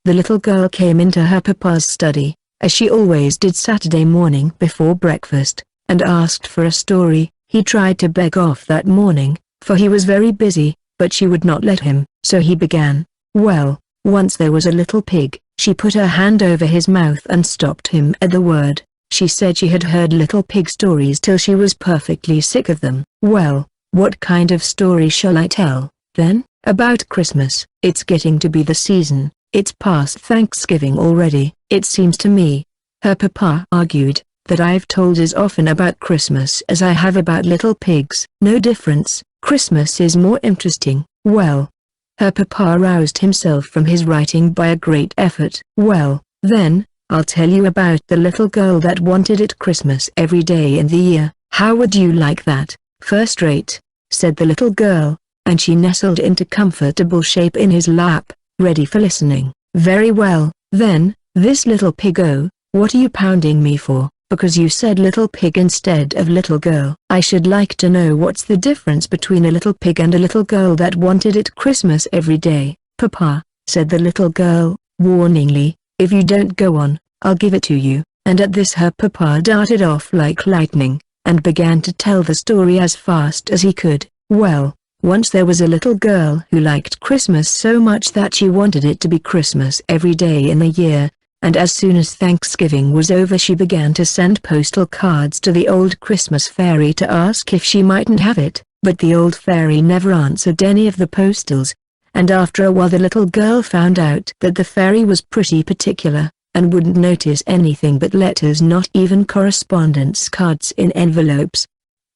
The little girl came into her papa's study, as she always did Saturday morning before breakfast, and asked for a story. He tried to beg off that morning, for he was very busy, but she would not let him. So he began. Well, once there was a little pig. She put her hand over his mouth and stopped him at the word. She said she had heard little pig stories till she was perfectly sick of them. Well, what kind of story shall I tell, then? About Christmas. It's getting to be the season. It's past Thanksgiving already, it seems to me. Her papa argued, that I've told as often about Christmas as I have about little pigs. No difference, Christmas is more interesting. Well, her papa roused himself from his writing by a great effort. Well, then, I'll tell you about the little girl that wanted it Christmas every day in the year. How would you like that? First rate, said the little girl, and she nestled into comfortable shape in his lap, ready for listening. Very well, then, this little pig. Oh, what are you pounding me for? Because you said little pig instead of little girl. I should like to know what's the difference between a little pig and a little girl that wanted it Christmas every day. Papa, said the little girl, warningly, if you don't go on, I'll give it to you. And at this her papa darted off like lightning, and began to tell the story as fast as he could. Well, once there was a little girl who liked Christmas so much that she wanted it to be Christmas every day in the year, and as soon as Thanksgiving was over she began to send postal cards to the old Christmas fairy to ask if she mightn't have it, but the old fairy never answered any of the postals, and after a while the little girl found out that the fairy was pretty particular, and wouldn't notice anything but letters, not even correspondence cards in envelopes,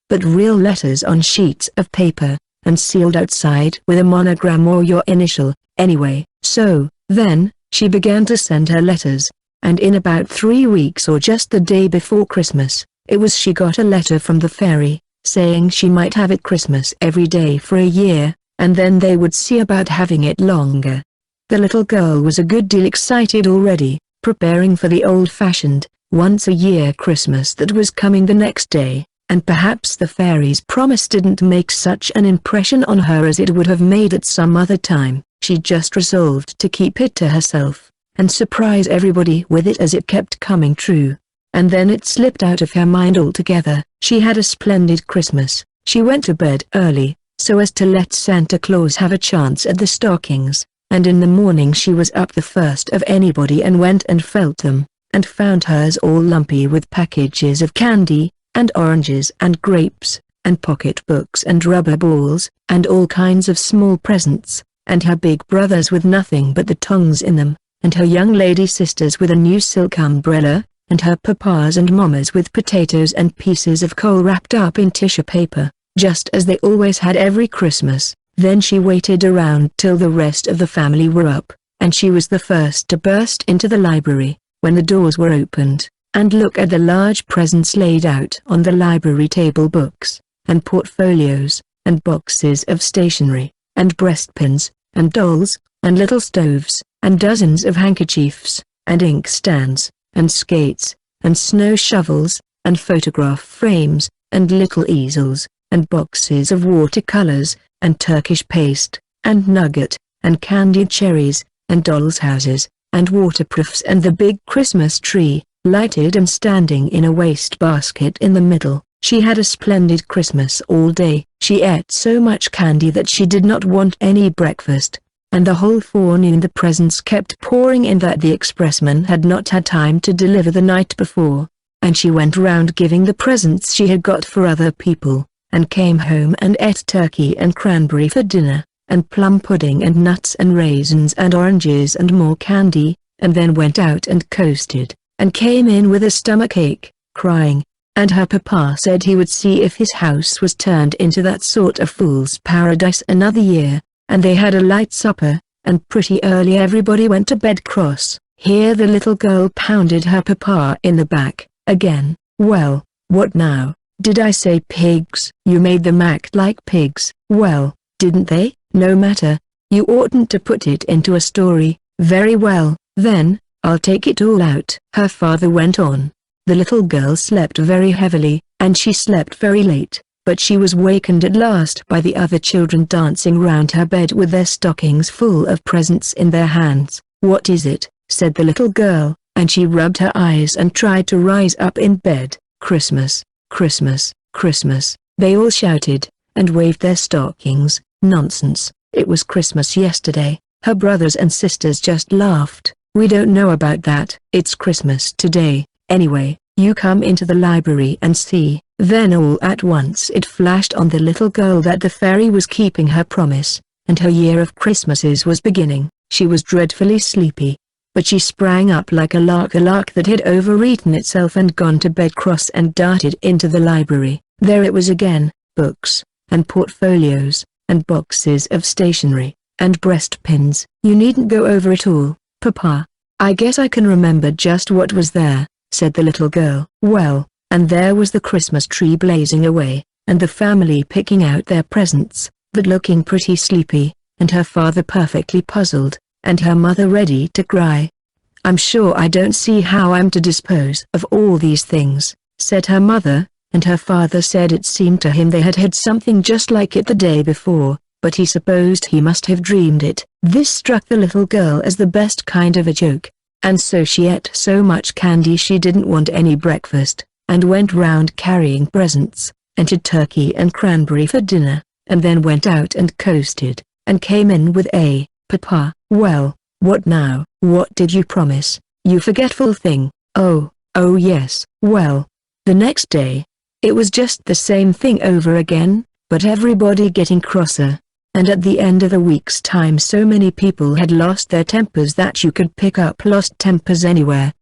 but real letters on sheets of paper, and sealed outside with a monogram or your initial, anyway. So, then, she began to send her letters, and in about 3 weeks or just the day before Christmas, she got a letter from the fairy, saying she might have it Christmas every day for a year, and then they would see about having it longer. The little girl was a good deal excited already, preparing for the old-fashioned, once-a-year Christmas that was coming the next day, and perhaps the fairy's promise didn't make such an impression on her as it would have made at some other time. She just resolved to keep it to herself, and surprise everybody with it as it kept coming true. And then it slipped out of her mind altogether. She had a splendid Christmas. She went to bed early, so as to let Santa Claus have a chance at the stockings, and in the morning she was up the first of anybody and went and felt them, and found hers all lumpy with packages of candy, and oranges and grapes, and pocketbooks and rubber balls, and all kinds of small presents, and her big brothers with nothing but the tongs in them, and her young lady sisters with a new silk umbrella, and her papas and mammas with potatoes and pieces of coal wrapped up in tissue paper, just as they always had every Christmas. Then she waited around till the rest of the family were up, and she was the first to burst into the library, when the doors were opened, and look at the large presents laid out on the library table, books, and portfolios, and boxes of stationery, and breastpins, and dolls, and little stoves, and dozens of handkerchiefs, and inkstands, and skates, and snow shovels, and photograph frames, and little easels, and boxes of watercolors, and Turkish paste, and nugget, and candied cherries, and dolls' houses, and waterproofs, and the big Christmas tree, lighted and standing in a waste basket in the middle. She had a splendid Christmas all day. She ate so much candy that she did not want any breakfast, and the whole forenoon the presents kept pouring in that the expressman had not had time to deliver the night before, and she went round giving the presents she had got for other people, and came home and ate turkey and cranberry for dinner, and plum pudding and nuts and raisins and oranges and more candy, and then went out and coasted, and came in with a stomachache, crying, and her papa said he would see if his house was turned into that sort of fool's paradise another year, and they had a light supper, and pretty early everybody went to bed cross. Here the little girl pounded her papa in the back, again. Well, what now? Did I say pigs? You made them act like pigs. Well, didn't they? No matter. You oughtn't to put it into a story. Very well, then, I'll take it all out. Her father went on. The little girl slept very heavily, and she slept very late, but she was wakened at last by the other children dancing round her bed with their stockings full of presents in their hands. "What is it?" said the little girl, and she rubbed her eyes and tried to rise up in bed. "Christmas, Christmas, Christmas," they all shouted, and waved their stockings. "Nonsense, it was Christmas yesterday." Her brothers and sisters just laughed. "We don't know about that. It's Christmas today, anyway. You come into the library and see." Then all at once it flashed on the little girl that the fairy was keeping her promise, and her year of Christmases was beginning. She was dreadfully sleepy, but she sprang up like a lark that had overeaten itself and gone to bed cross, and darted into the library. There it was again, books, and portfolios, and boxes of stationery, and breastpins. "You needn't go over it all, Papa. I guess I can remember just what was there," said the little girl. "Well, and there was the Christmas tree blazing away, and the family picking out their presents, but looking pretty sleepy, and her father perfectly puzzled, and her mother ready to cry. I'm sure I don't see how I'm to dispose of all these things," said her mother, and her father said it seemed to him they had had something just like it the day before, but he supposed he must have dreamed it. This struck the little girl as the best kind of a joke, and so she ate so much candy she didn't want any breakfast, and went round carrying presents, and had turkey and cranberry for dinner, and then went out and coasted, and came in with a, "Papa." "Well, what now? What did you promise, you forgetful thing?" "Oh yes." "Well, the next day, it was just the same thing over again, but everybody getting crosser, and at the end of a week's time so many people had lost their tempers that you could pick up lost tempers anywhere.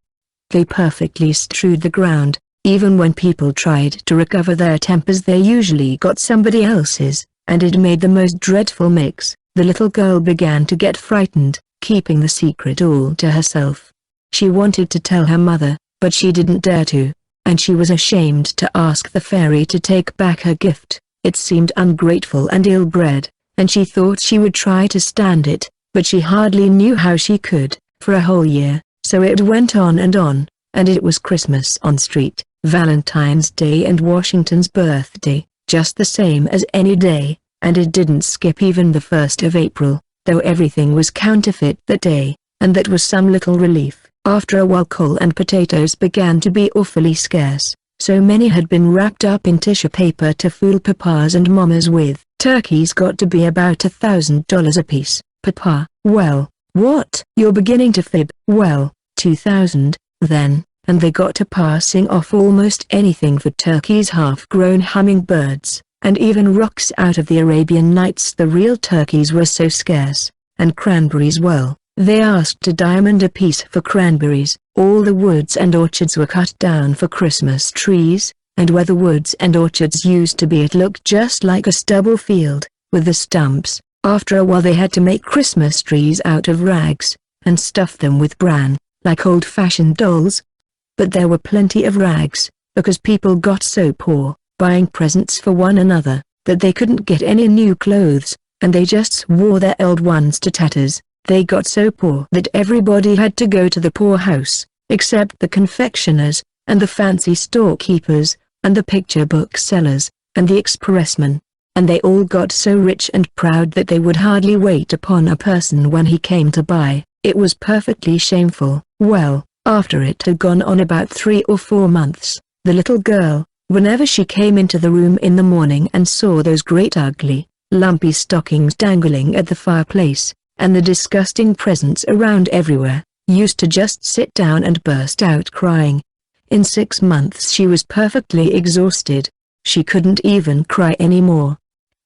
They perfectly strewed the ground. Even when people tried to recover their tempers they usually got somebody else's, and it made the most dreadful mix. The little girl began to get frightened, keeping the secret all to herself. She wanted to tell her mother, but she didn't dare to, and she was ashamed to ask the fairy to take back her gift. It seemed ungrateful and ill-bred, and she thought she would try to stand it, but she hardly knew how she could. For a whole year, so it went on, and it was Christmas on street, Valentine's Day and Washington's birthday, just the same as any day, and it didn't skip even the 1st of April, though everything was counterfeit that day, and that was some little relief. After a while coal and potatoes began to be awfully scarce, so many had been wrapped up in tissue paper to fool papas and mamas with. Turkeys got to be about $1,000 apiece. "Papa." "Well, what? You're beginning to fib." "Well, 2,000, then." And they got to passing off almost anything for turkeys, half-grown hummingbirds, and even rocks out of the Arabian Nights. The real turkeys were so scarce, and cranberries, well, they asked $1 apiece for cranberries. All the woods and orchards were cut down for Christmas trees, and where the woods and orchards used to be it looked just like a stubble field, with the stumps. After a while they had to make Christmas trees out of rags, and stuff them with bran, like old-fashioned dolls. But there were plenty of rags, because people got so poor, buying presents for one another, that they couldn't get any new clothes, and they just wore their old ones to tatters. They got so poor that everybody had to go to the poorhouse, except the confectioners, and the fancy storekeepers, and the picture book sellers, and the expressmen, and they all got so rich and proud that they would hardly wait upon a person when he came to buy. It was perfectly shameful. Well, after it had gone on about 3 or 4 months, the little girl, whenever she came into the room in the morning and saw those great ugly, lumpy stockings dangling at the fireplace, and the disgusting presents around everywhere, used to just sit down and burst out crying. In 6 months she was perfectly exhausted. She couldn't even cry anymore.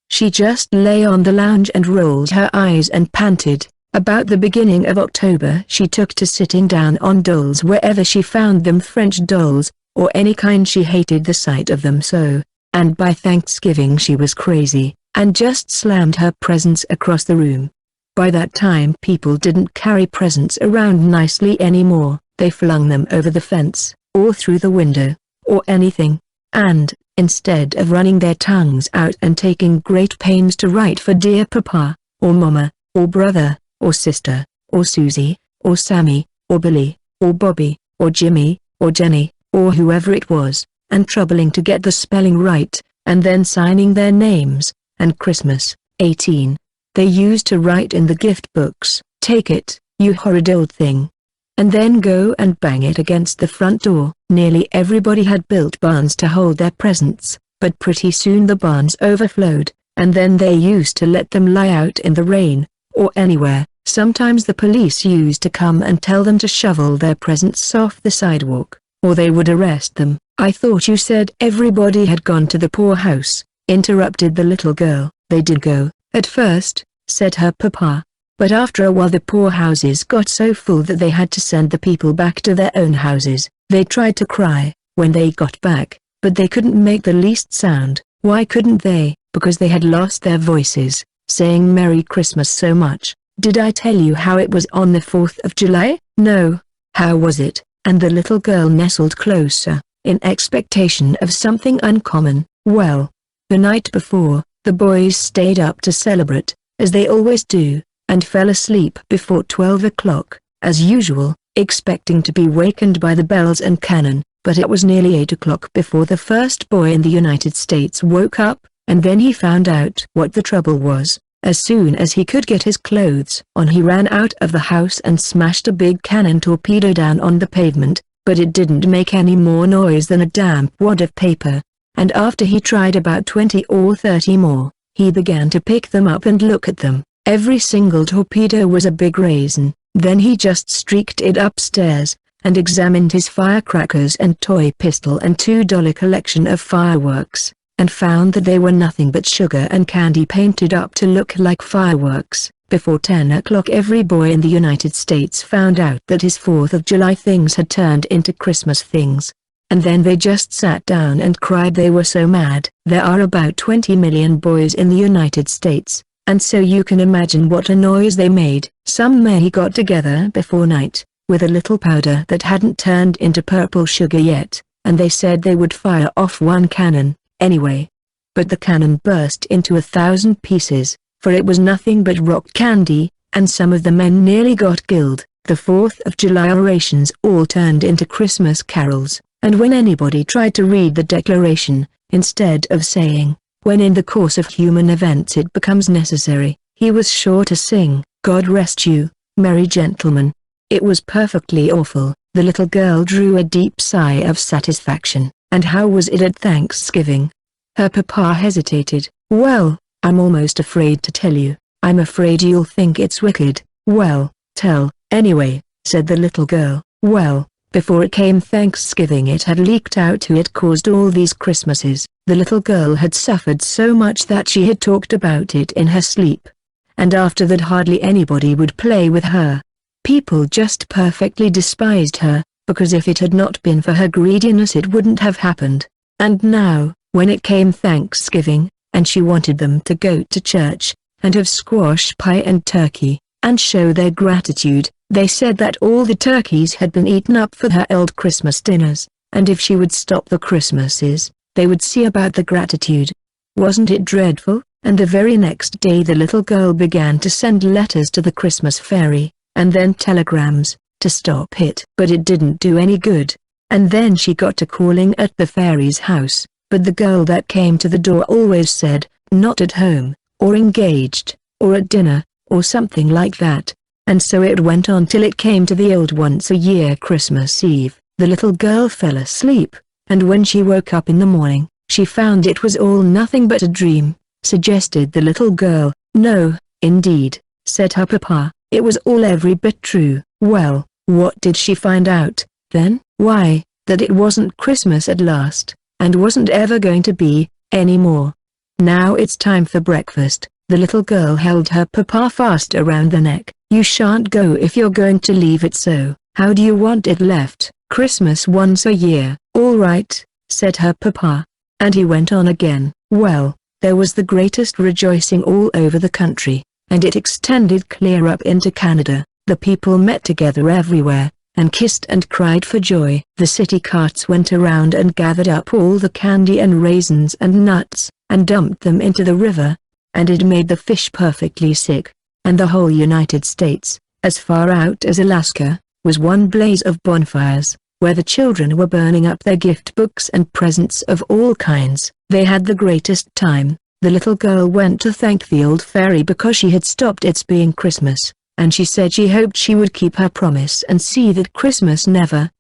She just lay on the lounge and rolled her eyes and panted. About the beginning of October she took to sitting down on dolls wherever she found them, French dolls, or any kind. She hated the sight of them so, and by Thanksgiving she was crazy, and just slammed her presents across the room. By that time people didn't carry presents around nicely anymore. They flung them over the fence, or through the window, or anything, and, instead of running their tongues out and taking great pains to write for dear Papa, or Mama, or brother, or sister, or Susie, or Sammy, or Billy, or Bobby, or Jimmy, or Jenny, or whoever it was, and troubling to get the spelling right, and then signing their names, and Christmas, 18. They used to write in the gift books, "Take it, "You horrid old thing," and then go and bang it against the front door. Nearly everybody had built barns to hold their presents, but pretty soon the barns overflowed, and then they used to let them lie out in the rain, or anywhere. Sometimes the police used to come and tell them to shovel their presents off the sidewalk, or they would arrest them. "I thought you said everybody had gone to the poorhouse," interrupted the little girl. "They did go, at first," said her papa. "But after a while the poorhouses got so full that they had to send the people back to their own houses. They tried to cry when they got back, but they couldn't make the least sound." "Why couldn't they?" "Because they had lost their voices, saying Merry Christmas so much." "Did I tell you how it was on the 4th of July? "No." "How was it?" And the little girl nestled closer, in expectation of something uncommon. "Well, the night before, the boys stayed up to celebrate, as they always do, and fell asleep before 12 o'clock, as usual, expecting to be wakened by the bells and cannon. But it was nearly 8 o'clock before the first boy in the United States woke up, and then he found out what the trouble was. As soon as he could get his clothes on, he ran out of the house and smashed a big cannon torpedo down on the pavement, but it didn't make any more noise than a damp wad of paper. And after he tried about 20 or 30 more, he began to pick them up and look at them. Every single torpedo was a big raisin. Then he just streaked it upstairs, and examined his firecrackers and toy pistol and $2 collection of fireworks, and found that they were nothing but sugar and candy painted up to look like fireworks. Before 10 o'clock every boy in the United States found out that his 4th of July things had turned into Christmas things. And then they just sat down and cried. They were so mad. There are about 20 million boys in the United States, and so you can imagine what a noise they made. Some men got together before night, with a little powder that hadn't turned into purple sugar yet, and they said they would fire off one cannon, anyway. But the cannon burst into 1,000 pieces, for it was nothing but rock candy, and some of the men nearly got killed. The 4th of July orations all turned into Christmas carols, and when anybody tried to read the Declaration, instead of saying, "When in the course of human events it becomes necessary," he was sure to sing, "God rest you, merry gentlemen." It was perfectly awful. The little girl drew a deep sigh of satisfaction. "And how was it at Thanksgiving?" Her papa hesitated. "Well, I'm almost afraid to tell you. I'm afraid you'll think it's wicked." "Well, tell, anyway," said the little girl. "Well, before it came Thanksgiving it had leaked out who had caused all these Christmases." The little girl had suffered so much that she had talked about it in her sleep. And after that hardly anybody would play with her. People just perfectly despised her, because if it had not been for her greediness it wouldn't have happened. And now, when it came Thanksgiving, and she wanted them to go to church, and have squash pie and turkey, and show their gratitude, they said that all the turkeys had been eaten up for her old Christmas dinners, and if she would stop the Christmases, they would see about the gratitude. Wasn't it dreadful? And the very next day the little girl began to send letters to the Christmas fairy, and then telegrams, to stop it. But it didn't do any good. And then she got to calling at the fairy's house, but the girl that came to the door always said, "Not at home," or "engaged," or "at dinner," or something like that. And so it went on till it came to the old once-a-year Christmas Eve. The little girl fell asleep, and when she woke up in the morning, she found it was all nothing but a dream, suggested the little girl. "No, indeed," said her papa, "it was all every bit true." Well, what did she find out, then? Why, that it wasn't Christmas at last, and wasn't ever going to be, any more. "Now it's time for breakfast." The little girl held her papa fast around the neck. "You shan't go if you're going to leave it so. How do you want it left?" "Christmas once a year." "All right," said her papa. And he went on again. Well, there was the greatest rejoicing all over the country, and it extended clear up into Canada. The people met together everywhere, and kissed and cried for joy. The city carts went around and gathered up all the candy and raisins and nuts, and dumped them into the river, and it made the fish perfectly sick. And the whole United States, as far out as Alaska, was one blaze of bonfires, where the children were burning up their gift books and presents of all kinds. They had the greatest time. The little girl went to thank the old fairy because she had stopped its being Christmas, and she said she hoped she would keep her promise and see that Christmas never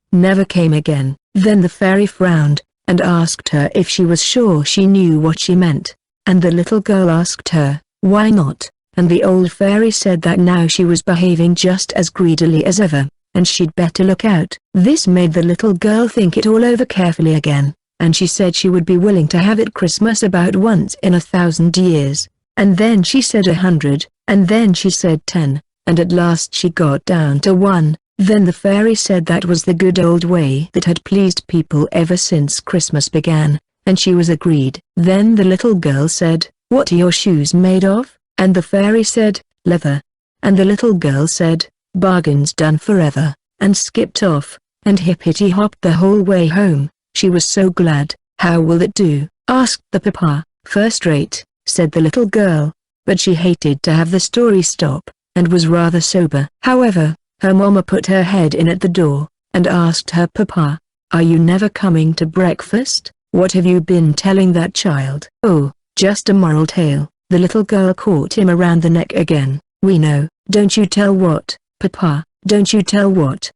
came again. Then the fairy frowned, and asked her if she was sure she knew what she meant. And the little girl asked her, why not? And the old fairy said that now she was behaving just as greedily as ever, and she'd better look out. This made the little girl think it all over carefully again, and she said she would be willing to have it Christmas about once in 1,000 years. And then she said 100, and then she said 10, and at last she got down to 1. Then the fairy said that was the good old way that had pleased people ever since Christmas began, and she was agreed. Then the little girl said, what are your shoes made of? And the fairy said, leather. And the little girl said, bargains done forever, and skipped off, and hippity-hopped the whole way home. She was so glad. How will it do? Asked the papa. First rate, said the little girl, but she hated to have the story stop, and was rather sober. However, her mama put her head in at the door, and asked her papa, are you never coming to breakfast? What have you been telling that child? Oh, just a moral tale. The little girl caught him around the neck again. We know. Don't you tell what, papa, don't you tell what.